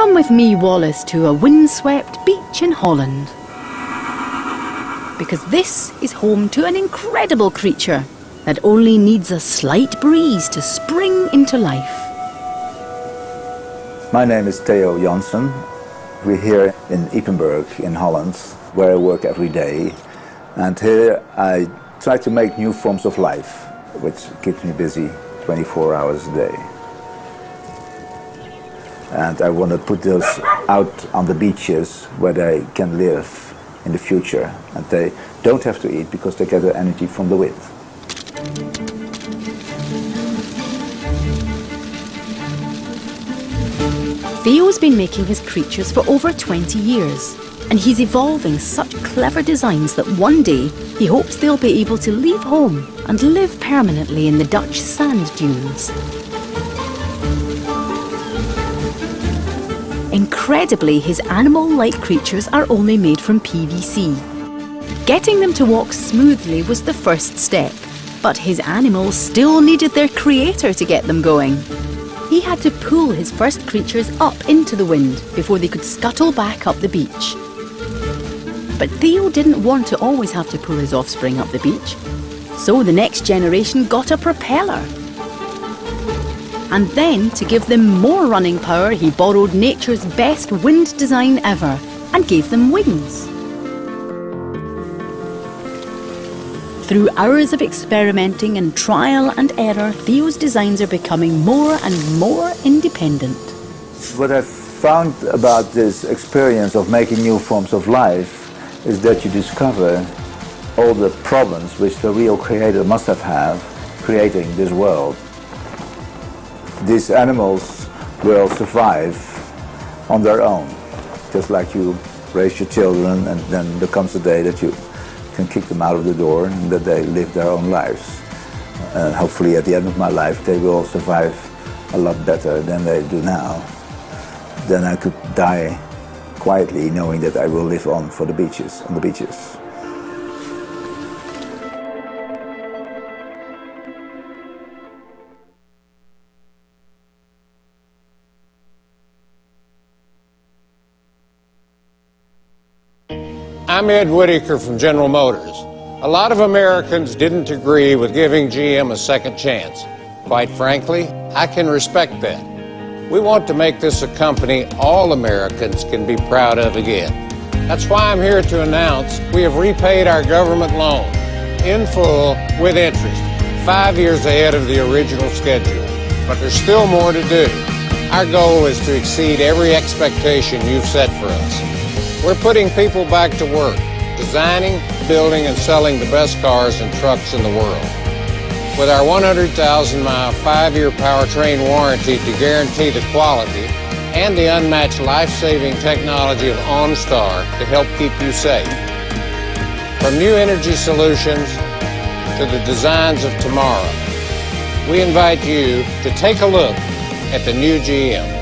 Come with me, Wallace, to a windswept beach in Holland. Because this is home to an incredible creature that only needs a slight breeze to spring into life. My name is Theo Janssen. We're here in Ypenburg in Holland, where I work every day. And here I try to make new forms of life, which keeps me busy 24 hours a day. And I want to put those out on the beaches where they can live in the future. And they don't have to eat because they get their energy from the wind. Theo's been making his creatures for over 20 years, and he's evolving such clever designs that one day he hopes they'll be able to leave home and live permanently in the Dutch sand dunes. Incredibly, his animal-like creatures are only made from PVC. Getting them to walk smoothly was the first step, but his animals still needed their creator to get them going. He had to pull his first creatures up into the wind before they could scuttle back up the beach. But Theo didn't want to always have to pull his offspring up the beach, so the next generation got a propeller. And then, to give them more running power, he borrowed nature's best wind design ever and gave them wings. Through hours of experimenting and trial and error, Theo's designs are becoming more and more independent. What I've found about this experience of making new forms of life is that you discover all the problems which the real creator must have had creating this world. These animals will survive on their own, just like you raise your children and then there comes a day that you can kick them out of the door and that they live their own lives. Hopefully at the end of my life they will survive a lot better than they do now. Then I could die quietly knowing that I will live on for the beaches, on the beaches. I'm Ed Whitaker from General Motors. A lot of Americans didn't agree with giving GM a second chance. Quite frankly, I can respect that. We want to make this a company all Americans can be proud of again. That's why I'm here to announce we have repaid our government loan in full with interest, 5 years ahead of the original schedule. But there's still more to do. Our goal is to exceed every expectation you've set for us. We're putting people back to work, designing, building, and selling the best cars and trucks in the world. With our 100,000-mile, 5-year powertrain warranty to guarantee the quality and the unmatched life-saving technology of OnStar to help keep you safe. From new energy solutions to the designs of tomorrow, we invite you to take a look at the new GM.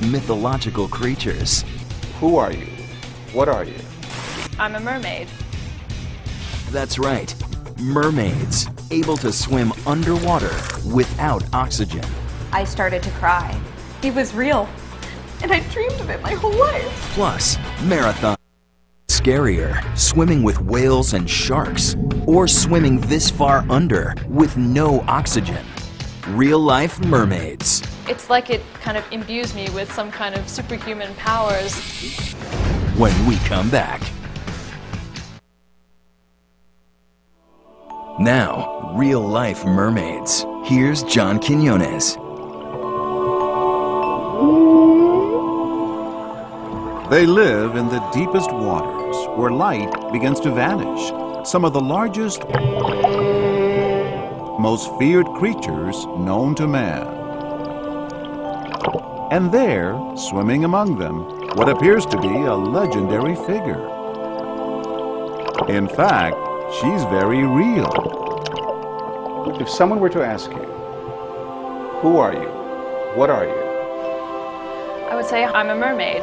Mythological creatures. Who are you? What are you? I'm a mermaid. That's right, mermaids, able to swim underwater without oxygen. I started to cry. It was real, and I dreamed of it my whole life. Plus, marathon. Scarier, swimming with whales and sharks, or swimming this far under with no oxygen. Real-life mermaids. It's like it kind of imbues me with some kind of superhuman powers. When we come back. Now, real-life mermaids. Here's John Quinones. They live in the deepest waters, where light begins to vanish. Some of the largest, most feared creatures known to man. And there, swimming among them, what appears to be a legendary figure. In fact, she's very real. If someone were to ask you, who are you? What are you? I would say I'm a mermaid.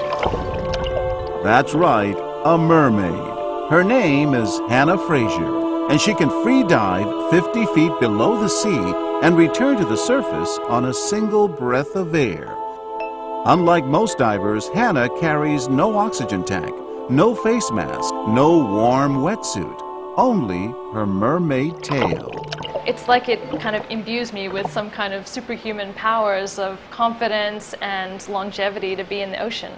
That's right, a mermaid. Her name is Hannah Fraser, and she can free dive 50 feet below the sea and return to the surface on a single breath of air. Unlike most divers, Hannah carries no oxygen tank, no face mask, no warm wetsuit, only her mermaid tail. It's like it kind of imbues me with some kind of superhuman powers of confidence and longevity to be in the ocean.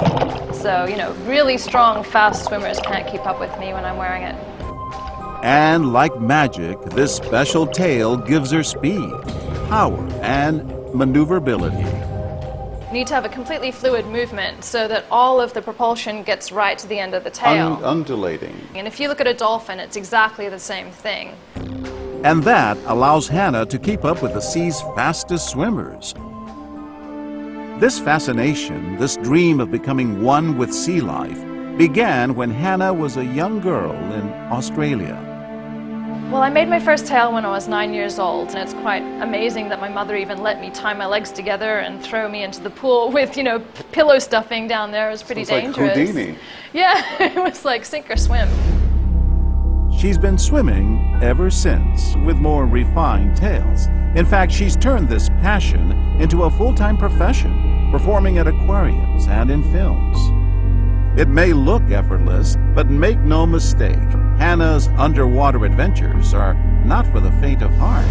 So, you know, really strong, fast swimmers can't keep up with me when I'm wearing it. And like magic, this special tail gives her speed, power, and maneuverability. You need to have a completely fluid movement so that all of the propulsion gets right to the end of the tail. Undulating. And if you look at a dolphin, it's exactly the same thing. And that allows Hannah to keep up with the sea's fastest swimmers. This fascination, this dream of becoming one with sea life, began when Hannah was a young girl in Australia. Well, I made my first tail when I was 9 years old, and it's quite amazing that my mother even let me tie my legs together and throw me into the pool with, you know, pillow stuffing down there. It was pretty dangerous. Like Houdini. Yeah, it was like sink or swim. She's been swimming ever since, with more refined tails. In fact, she's turned this passion into a full-time profession, performing at aquariums and in films. It may look effortless, but make no mistake, Hannah's underwater adventures are not for the faint of heart.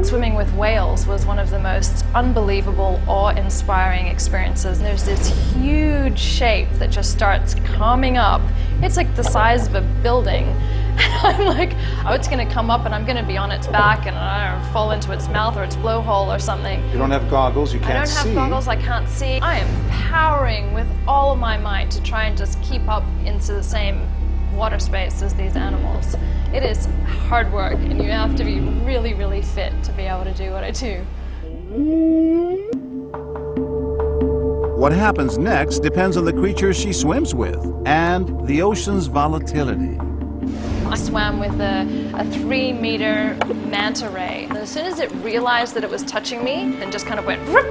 Swimming with whales was one of the most unbelievable, awe-inspiring experiences. There's this huge shape that just starts coming up. It's like the size of a building, I'm like, oh, it's going to come up and I'm going to be on its back and fall into its mouth or its blowhole or something. You don't have goggles, you can't see. I don't have goggles, I can't see. I am powering with all of my might to try and just keep up into the same water space as these animals. It is hard work, and you have to be really, really fit to be able to do what I do. What happens next depends on the creatures she swims with and the ocean's volatility. I swam with a 3-meter manta ray. And as soon as it realized that it was touching me, it just kind of went whoop.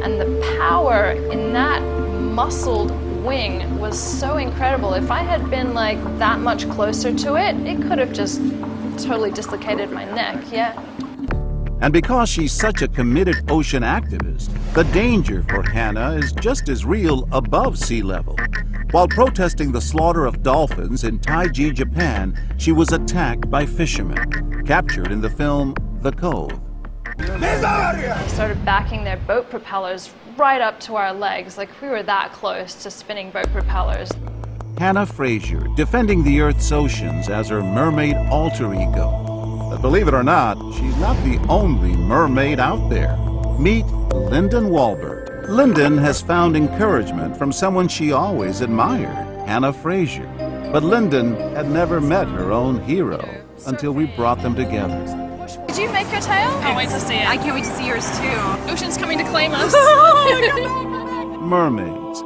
And the power in that muscled wing was so incredible. If I had been like that much closer to it, it could have just totally dislocated my neck, yeah. And because she's such a committed ocean activist, the danger for Hannah is just as real above sea level. While protesting the slaughter of dolphins in Taiji, Japan, she was attacked by fishermen, captured in the film The Cove. They started backing their boat propellers right up to our legs, like we were that close to spinning boat propellers. Hannah Fraser, defending the Earth's oceans as her mermaid alter ego. But believe it or not, she's not the only mermaid out there. Meet Lyndon Walberg. Lyndon has found encouragement from someone she always admired, Hannah Fraser. But Lyndon had never met her own hero until we brought them together. Did you make your tail? Can't wait to see it. I can't wait to see yours too. Ocean's coming to claim us. Mermaids,